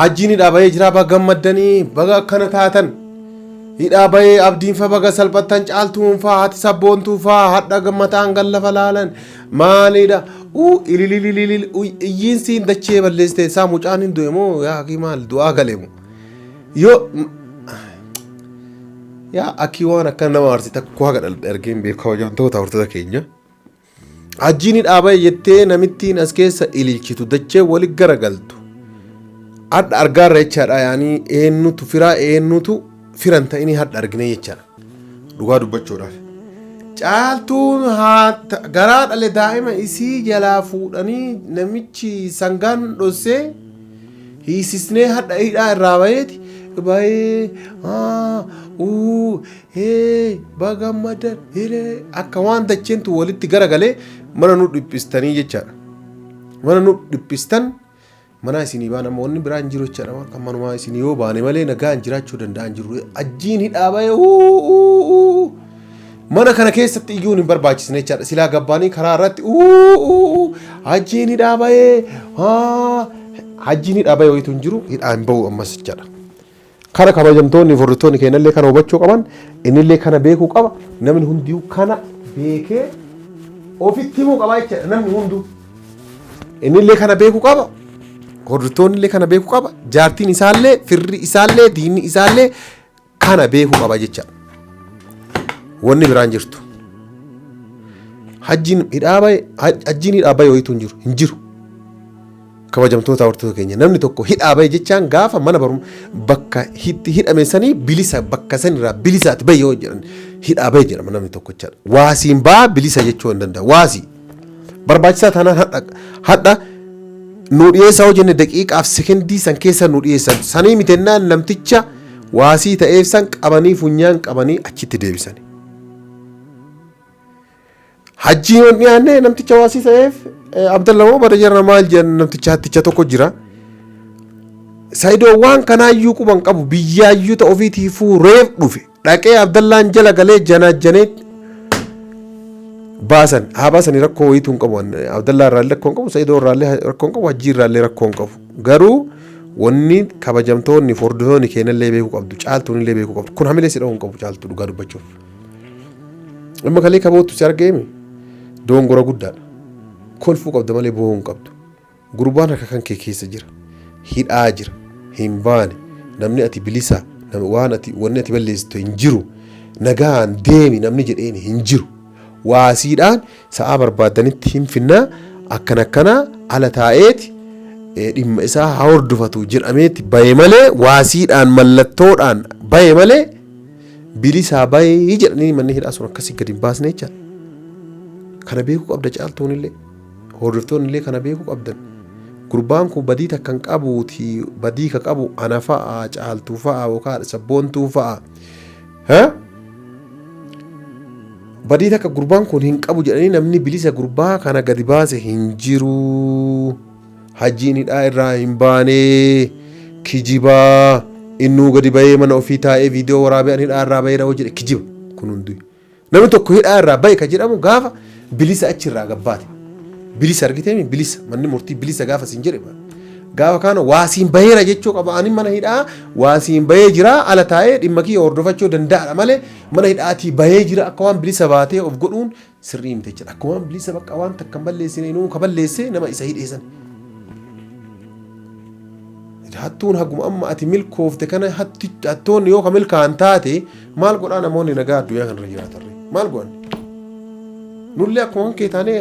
ajjiini dhaabee jira baga maddanii baga akkana taatan hidhaa bahee abdiin fa baga salphattan caaltuun fa haati sabboontuu fa hadha gammataan gallafa laalan maalidha ililililil iyyiin siin dachee balleessite isaa mucaan hin du'e moo yaa akii maal du'aa galee moo yoo yaa akii waan akka nama arsita kuhaa gadha ergeen beekaa hojjantoota hortota keenya ajjiini dhaabee jettee namittiin as keessa ililchitu dachee wali garagaltu hadha argaarra jechaadha yaanii eenyutu firaa eenyutu firan ta'ini hadha argine jechaadha dhugaa dubbachuudhaaf caaltuun garaa dhale daa'ima isii jalaa fuudhanii namichi sangaan dhossee hiisisnee hadha hidhaa irraa baheeti bahee bagammadan akka waan dacheentu walitti garagalee mana nu dhiphistanii jechaadha mana nu dhiphistan mana isinii baa namoonni biraan jiru jechaadha kan manumaa isinii yoo baane malee nagaan jiraachuu danda'an jiru ajjiin hidhaa bahee mana kana keessatti iyyuun hin barbaachisne jechaadha silaa gabbaanii karaa irratti ajjiin hidhaa bahee ajjiin hidhaa bahee wayitu hin jiru hidhaa hin bahu ammas jechaadha kana kabajamtoonni furditoonni keenyallee kana hubachuu qaban innillee kana beekuu qaba namni hundiyuu kana beekee ofitti himuu qaba jechaadha namni hunduu innillee kana beekuu qaba furditoonni illee kana beekuu qaba jaartiin isaallee firri isaallee diinni isaallee kana beekuu qaba jechaadha wanni biraan jirtu ajjiin hidhaa bahee wayitu hin jiru kabajamtoota hortota keenya namni tokko hidhaa bahee jechaan gaafa mana bakka hidhame sanii bilisa bakka sanirraa bilisaati bahee yoo jedhan hidhaa bahee jedhama namni tokko jechaadha waasiin baa bilisa jechuu hin danda'a waasii barbaachisaa taanaan hadha nu dhiyeessaa hojjenne daqiiqaaf sekendii san keessa nu dhiyeessan sanii mitennaan namticha waasii ta'eef san qabanii funyaan qabanii achitti deebisani hajjii yoon dhiyaanne namticha waasii ta'eef abdallamoo bara jara maal jedhan namticha hatticha tokko jira saayidoo waan kanaayyuu quban qabu biyyaayyuu ta'u ofiitiifuu reef dhufe dhaqee abdallaan jala galee janaajjanee baasan haa baasanii rakkoo wayituu hin qabu abdallaa irraallee rakkoo hin qabu saayidoo irraallee rakkoo hin qabu hajjii irraallee rakkoo hin qabu garuu wanni kabajamtoonni furditoonni keenyallee beekuu qabdu caaltuun illee beekuu qabdu kun hamilee si dha'uu hin qabu caaltuu dhugaa dubbachuuf amma kalee kabootu si argeemi dongora guddaadha kolfuu qabda malee bo'uu hin qabdu gurbaan harka kan kee keessa jira hidhaa jira hin baane namni ati bilisa wanni ati balleessitu hin jiru nagaan deemi namni jedheen hin jiru waasiidhaan sa'aa barbaadanitti hin finnaa akkana ala taa'eeti dhimma isaa haa hordofatu jedhameeti bahe malee waasiidhaan mallattoodhaan bahe malee bilisaa bahee jedhanii manni hidhaa sun akkasii gadi hin baasne jechaadha kana beekuu qabda caaltuun illee hordoftoonni illee kana beekuu qabdan gurbaan kun badii takka hin qabuuti badii ka qabu ana fa'a caaltuu fa'a yookaan sabboontuu fa'a badii takka gurbaan kun hin qabu jedhanii namni bilisa gurbaa kana gadi baase hin jiru hajjiin hidhaa irraa hin baanee kijibaa innuu gadi bahee mana ofii taa'ee viidiyoo waraabee hidhaa irraa bahee dhawoo jedhe kijiba kun hundi namni tokko hidhaa irraa bahe ka jedhamu gaafa bilisa achirraa gabbaate bilisa argiteemi bilisa manni murtii bilisa gaafa siin jedhe gaafa kana waasiin baheera jechuu qaba ani mana hidhaa waasiin bahee jira ala taa'ee dhimma kiyya hordofachuu danda'adha malee mana hidhaatii bahee jira akka waan bilisa baatee of godhuun sirrii miti jechuudha akka waan bilisa bakka waan takka balleessine inuu ka balleesse nama isa hidheessan hattuun haguma amma ati milkoofte kana hattoonni yoo ka milkaan taate maal godhaa namoonni nagaa addunyaa kanarra jiraatarre maal godhan nullee akkuma kee taanee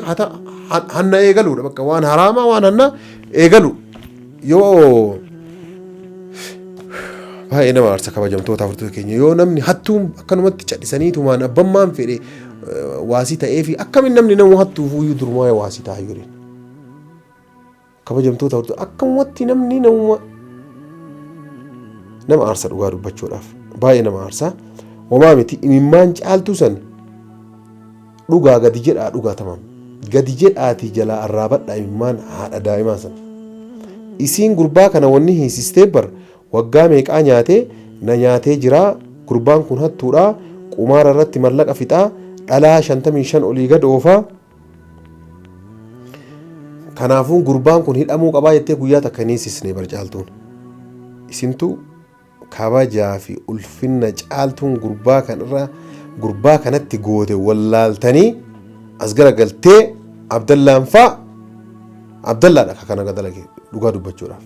hanna eegaluudha bakka waan haraamaa waan hanna eegalu yoo baay'ee nama aarsa kabajamtoota furtuu keenya yoo namni hattuun akkanumatti cadhisaniitumaan abbammaan fedhe waasii ta'ee fi akkamiin namni nama hattuuf iyyuu durumaa waasii ta'a yoo kabajamtoota furtuu akkamumatti namni nama aarsa dhugaa dubbachuudhaaf baay'ee nama aarsa homaa miti imimmaan caaltuu san dhugaa gadi jedhaa dhugaa tamam gadi jedhaati jalaa arraabadhaa imimmaan haadha daa'imaa san isiin gurbaa kana wanni hiisistee bar waggaa meeqaa nyaatee na nyaatee jiraa gurbaan kun hattuudha qumaara irratti mallaqa fixaa dhalaa 55 olii gad oofaa kanaafuu gurbaan kun hidhamuu qabaa jettee guyyaa takka hiisisnee bar caaltuun isintu kabajaa fi ulfinna caaltuun gurbaa kanatti goote wallaaltanii as garagaltee Abdallaan faa Abdallaadha ka kana gadalage dhugaa dubbachuudhaaf.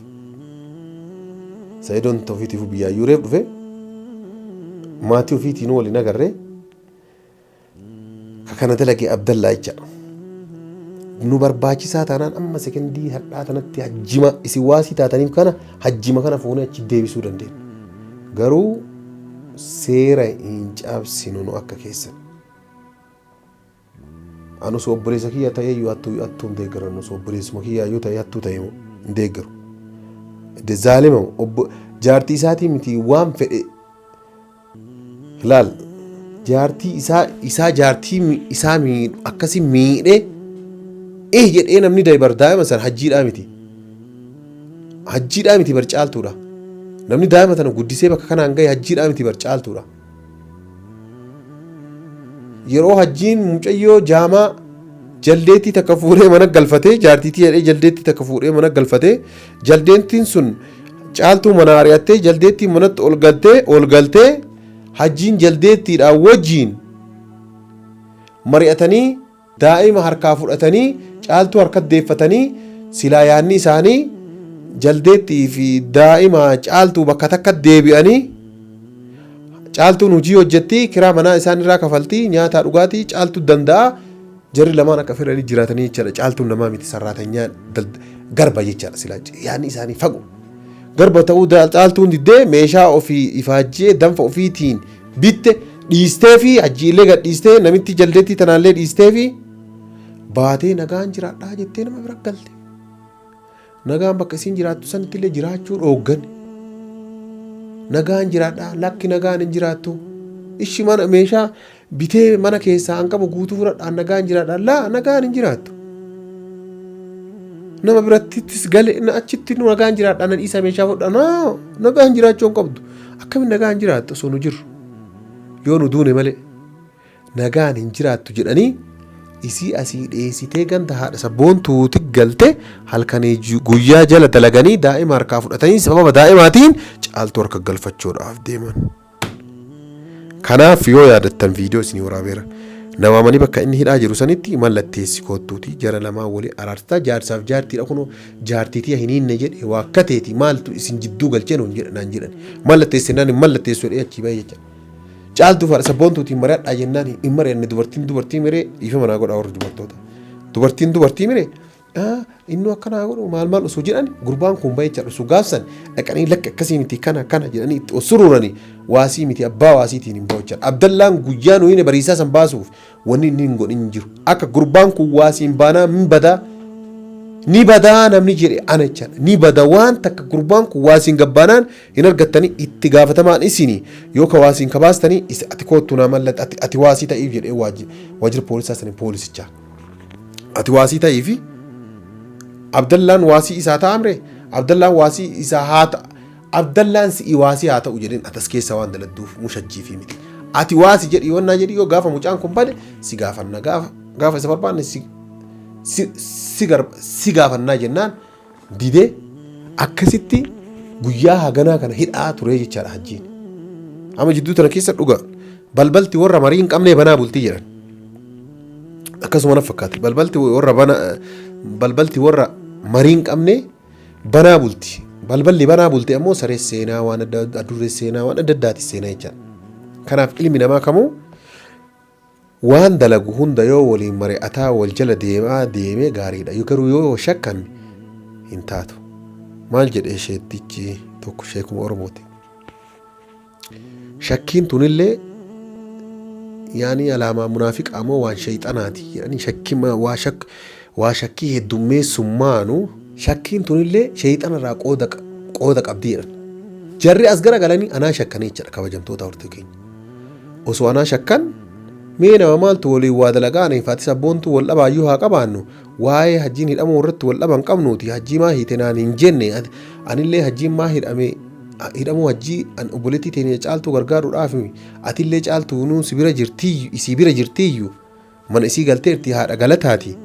Sa'idoon ofiitiif biyyaayyuu reef dhufe maatii ofiitiin waliin agarree ka kana dalage Abdallaa jechaadha. Nu barbaachisaa taanaan amma sekendii hadhaa tanatti hajjima isin waasii taataniif kana hajjima kana fuunee achi deebisuu dandeenya. Garuu seera hin cabsinu nu akka keessan. Anu obboleessa kiyya ta'ee yoo hattuu hin deeggaran nu obboleessuma kiyya yoo ta'ee hattuu ta'ee hin deeggaru. Zaalima jaartii isaatii miti waan fedhe laal jaartii isaa jaartii isaa akkasii miidhee jedhee namni da'ibar daa'ima sana hajjiidhaa miti. Hajjiidhaa miti bar caaltuudha. Namni daa'ima tana guddisee bakka kanaan gahe hajjiidhaa miti bar caaltuudha. Yeroo hajjiin mucayyoo jaamaa jaldeettii takka fuudhee mana galfatee jaartiitii jedhee jaldeettii takka fuudhee mana galfatee jaldeettiin sun caaltuu mana ari'attee jaldeettii manatti ol galtee hajjiin jaldeettiidhaan wajjiin mari'atanii daa'ima harkaa fudhatanii caaltuu harkatti deeffatanii silaa yaanni isaanii jaldeettii fi daa'ima caaltuu bakka takka deebi'anii caaltuun hojii hojjetti kiraa manaa isaan irraa kafaltii nyaataa dhugaatii caaltuu danda'a jarri lamaan akka fedhanii jiraatanii jechaadha. Caaltuun namaa miti sarraatanyaa garba jechaadha silaa yaanni isaanii fagu garba ta'uu caaltuun diddee meeshaa ofii ifaajjee danfa ofiitiin bitte dhiistee fi hajjiillee gad dhiistee namitti jaldeettii tanaallee dhiistee fi baatee nagaan jiraadhaa jettee nama bira galte. Nagaan bakka isiin jiraattu sanitti illee jiraachuu dhooggan. Nagaan jiraadhaa lakki nagaan hin jiraattu. Ishi mana meeshaa bitee mana keessaa hanqabu guutuu fudhadhaan nagaan jiraadhaa laa nagaan hin jiraattu. Nama birattis gale achitti nagaan jiraadhaa nan isa meeshaa fudhadhaa nagaan jiraachuu hin qabdu. Akkamiin nagaan jiraattu osoo nu jirru yoo nu duune malee nagaan hin jiraattu jedhanii isii asii dheessitee ganda haadha sabboontuuti galte halkanii guyyaa jala dalaganii daa'ima harkaa fudhatanii sababa daa'imaatiin caaltuu harka galfachuudhaaf deeman. Kanaaf yoo yaadattan viidiyoo isinii waraabeera. Nawaamanii bakka inni hidhaa jiru sanitti mallatteessi koottuuti jara lamaa walii araartaa jaarsaaf jaartiidha kunoo jaartiitii hiniinne jedhe waakkateeti maaltu isin jidduu galchee nuun jedhan jedhan mallatteessinaan hin mallatteessu jedhee achii bahe jecha. Caaltuu faadha sabboontuutiin mari'adhaa jennaan hin mari'anne dubartii miree ifa manaa godhaa warri dubartoota. Dubartii miree inni akkanaa godhu maal osoo jedhan gurbaan kun bahee jira osoo gaafsan dhaqanii lakka akkasii miti kana jedhanii itti osuruuranii waasii miti abbaa waasiitiin hin bahu jira. Abdallaan guyyaa nuyi bariisaa san baasuuf wanni inni hin godhin jiru akka gurbaan kun waasiin baanaa ni badaa namni jedhe ana jechaadha. Ni bada waan takka gurbaan kun waasiin gabbaanaan hin argattanii itti gaafatamaan isinii yoo ka waasiin kabaastanii ati koottu naa mallatte ati waasii ta'iif jedhee waajjira poolisaa sanii poolisichaa. Ati waasii ta'iifi Abdallaan waasii isaa ta'amre Abdallaan waasii isaa haa ta'a. Abdallaan si'i waasii haa ta'u jedheen atas keessa waan daladduuf mushajjii fi miti. Ati waasii jedhi yoo naa jedhi yoo gaafa mucaan kun bade si gaafanna gaafa isa barbaanne si gaafannaa jennaan didee akkasitti guyyaa haganaa kana hidhaa ture jechaadha hajjiin. Amma jidduu tana keessa dhuga balbalti warra marii hin qabnee banaa bultii jedhan. Akkasuma na fakkaate balbalti warra marii hin qabnee banaa bulti. Balballi banaa bulti ammoo saree seenaa waan adurree seenaa waan adda addaati seenaa jechaadha. Kanaaf ilmi namaa kamuu waan dalagu hunda yoo waliin mari'ataa wal jala deemee gaariidha. Garuu yoo shakkan hin taatu. Maal jedhee sheettichi tokko sheekuma Oromooti. Shakkiin tunillee yaani alaamaa munaafiqaa moo waan shayxanaati jedhanii waa shakkii heddummeessummaanu shakkiin tunillee shayxanarraa qooda qabdii jedhan. Jarri as gara galanii anaa shakkanii jedha kabajamtoota hortee keenya. Osoo anaa shakkan mee nama maaltu waliin waa dalagaan ifaati sabboontu wal dhabaayyuu haa qabaannu waa'ee hajjiin hidhamuu irratti wal dhaban qabnuuti hajjii maa hiite naan hin jenne anillee hajjiin maa hidhamuu hajjii obboleettii teenya caaltuu gargaaruudhaaf atillee caaltuu nuu isii bira jirtiyyuu mana isii galteerti haadha galataati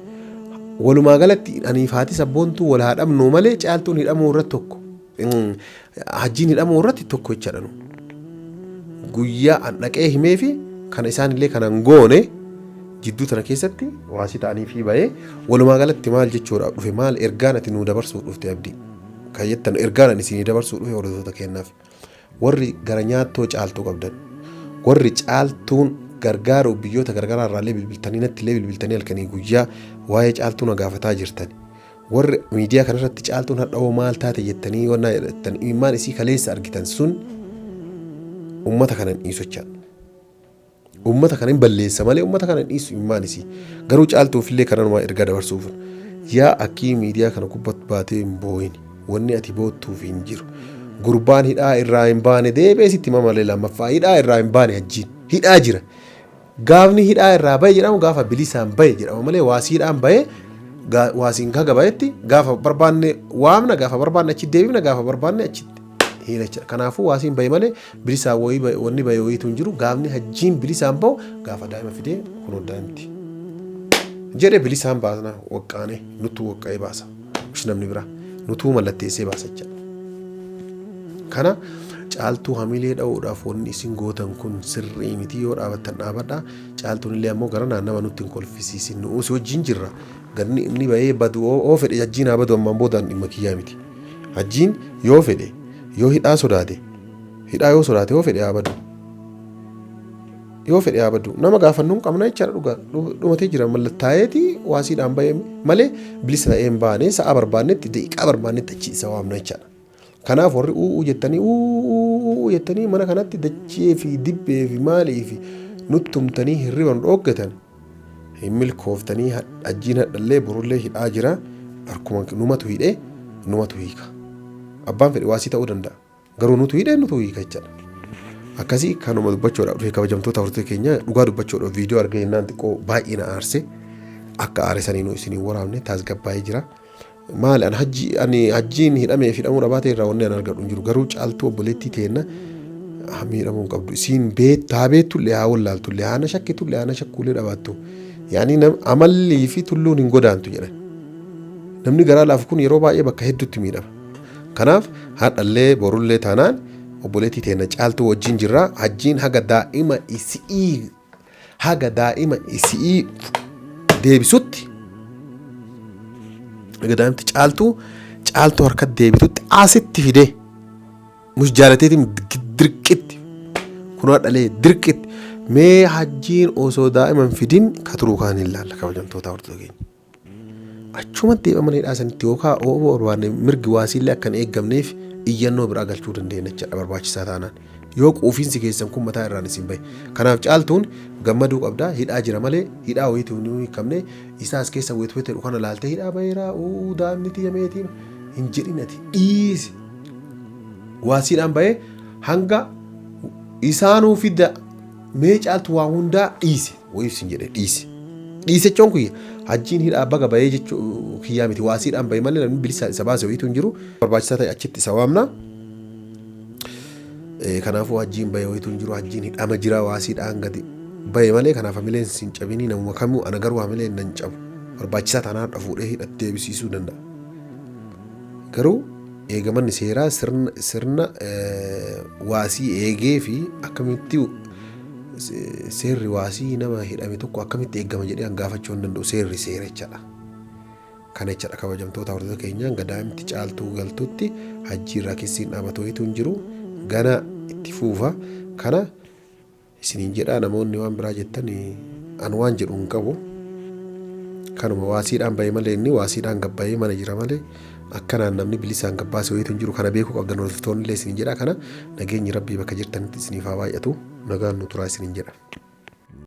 walumaa galatti aniif haati sabboontuu wal haa dhabnu malee caaltuun hidhamuu irratti tokko hajjiin hidhamuu irratti tokko jechaadha. Guyyaa an dhaqee himee fi kana isaanillee kanan goone jidduu tana keessatti waasii ta'anii fi ba'ee walumaa galatti maal jechuudha dhufe maal ergaan ati nuu dabarsuu dhufte abdii kayyattan ergaan ani isinii dabarsuu dhufe hordoftoota kennaaf warri gara nyaattoo caaltuu qabdan warri caaltuun gargaaru biyyoota gargaraa irraallee bilbiltanii natti illee bilbiltanii halkanii guyyaa waa'ee caaltuu na gaafataa jirtan warri miidiyaa kanarratti caaltuun hadhawoo maal taate jettanii wannaa jedhatan imimmaan isii kaleessa argitan sun ummata kanan dhiisochaa ummata kanan balleessa malee ummata kanan dhiisu imimmaan isii garuu caaltuufillee kananumaa ergaa dabarsuuf yaa akkii miidiyaa kana gubbatti baatee hin boo'in wanni ati boottuuf hin jiru gurbaan hidhaa irraa hin baane deebee sitti mamalee lammaffaa hidhaa irraa hin baane hajjiin hidhaa jira gaafni hidhaa irraa bahe jedhamu gaafa bilisaan bahe jedhama malee waasiidhaan bahe waasiin kaga bahetti gaafa barbaanne waamna gaafa barbaanne achi deebifna gaafa barbaanne achi hiilacha kanaafuu waasiin bahe malee bilisaan wanni bahe wayiitu hin jiru gaafni hajjiin bilisaan bahu gaafa daa'ima fidee kunoo daa'imti jedhe bilisaan baasna waqqaane nutu waqqa'ee baasa ush namni bira nutu mallatteessee baasa jecha kana caaltuu hamilee dha'uudhaaf wanni isin gootan kun sirrii miti yoo dhaabattan dhaabadha caaltuun illee ammoo gara naannama nutti hin kolfisiisin nuusi wajjin jirra ganni inni bahee badu oo fedhe hajjiin haa badu ammaan boodaan dhimma kiyyaa miti hajjiin yoo fedhe yoo hidhaa sodaate hidhaa yoo sodaate yoo fedhe haa badu nama gaafannuu hin qabna jechaadha dhugaa dhumatee jira mallattaa'eeti waasiidhaan bahee malee bilisa ta'ee hin baane sa'a barbaannetti daqiiqaa barbaannetti achi isa waamna jechaadha. Kanaaf warri jettanii mana kanatti dachee fi dibbee fi maalii fi nuttumtanii hirriban dhooggatan hin milkooftanii hajjiin hadhallee borullee hidhaa jira harkuma numatu hidhee numatu hiika abbaan fedhe waasii ta'uu danda'a garuu nutu hidhee nutu hiika jechaadha. Akkasii kanuma dubbachuudhaaf dhufe kabajamtoota hordoftoota keenya dhugaa dubbachuudhaaf viidiyoo argee naan xiqqoo baay'ee na aarse akka aaresanii nu isinii waraabne tasgabbaa'ee jira. Maal an hajjiin hidhamee fi hidhamuu dhabaatee irraa wanni an argadhu hin jiru garuu caaltuu obboleettii teenna miidhamuu hin qabdu isiin haa beettullee haa wallaaltullee haa na shakkitullee haa na shakkuullee dhabaattu yaani amallii fi tulluun hin godaantu jedhan namni garaa laafu kun yeroo baay'ee bakka hedduutti miidhama kanaaf haadhallee borullee taanaan obboleettii teenna caaltuu wajjin jirra hajjiin haga daa'ima isii deebisutti gadaamti caaltuu harkatti deebitutti asitti fidee mus jaalateetiin dirqitti kunoo dhalee dirqitti mee hajjiin osoo daa'iman fidin ka turuu kaan hin laalla kabajamtoota hordoftoota keenya achumatti deebamanii dhaasanitti yookaan oomoo barbaanne mirgi waasiillee akka hin eeggamneef iyyannoo biraa galchuu dandeenya jechaadha barbaachisaa taanaan yoo quufiinsi keessan kun mataa irraan isin bahe kanaaf caaltuun gammaduu qabdaa hidhaa jira malee hidhaa wayiitii hin hiikamne isaas keessa weetu kana laaltee hidhaa baheeraa daa'imni tiyyameetii hin jedhinati dhiisi waasiidhaan bahee hanga isaanuu fidda mee caaltu waa hundaa dhiisi wayiifsin jedhe dhiise jechuun kuyya hajjiin hidhaa baga bahee jechuu kiyyaa miti waasiidhaan bahee malee namni bilisa isa baase wayiitu hin jiru barbaachisaa ta'e achitti isa waamna. Kanaafuu hajjiin bahee wayiitu hin jiru hajjiin hidhama jira waasiidhaan gadi bahee malee kanaaf hamileen sin cabinii namuma kamuu ana garuu hamileen nan cabu barbaachisaa taanaan dhafuudhee hidhattee deebisiisuu danda'a. Garuu eegamanni seeraa sirna waasii eegee fi akkamitti seerri waasii nama hidhame tokko akkamitti eegama jedhee gaafachuu hin danda'u seerri seera jechaadha. Kana jechaadha kabajamtoota hordoftoota keenyaa gadaamti caaltuu galtutti hajjii irraa keessiin dhaabatoo wayiitu hin jiru gana itti fuufa kana isiniin jedhaa namoonni waan biraa jettan an waan jedhu hin qabu kanuma waasiidhaan bahee malee inni waasiidhaan gabbaa'ee mana jira malee akkanaan namni bilisaan gabbaase wayiitu hin jiru kana beekuu qabdan hordoftoonni illee isiniin jedhaa kana nageenyi rabbii bakka jirtanitti isiniif haa baay'atu nagaan nu turaa isiniin jedha.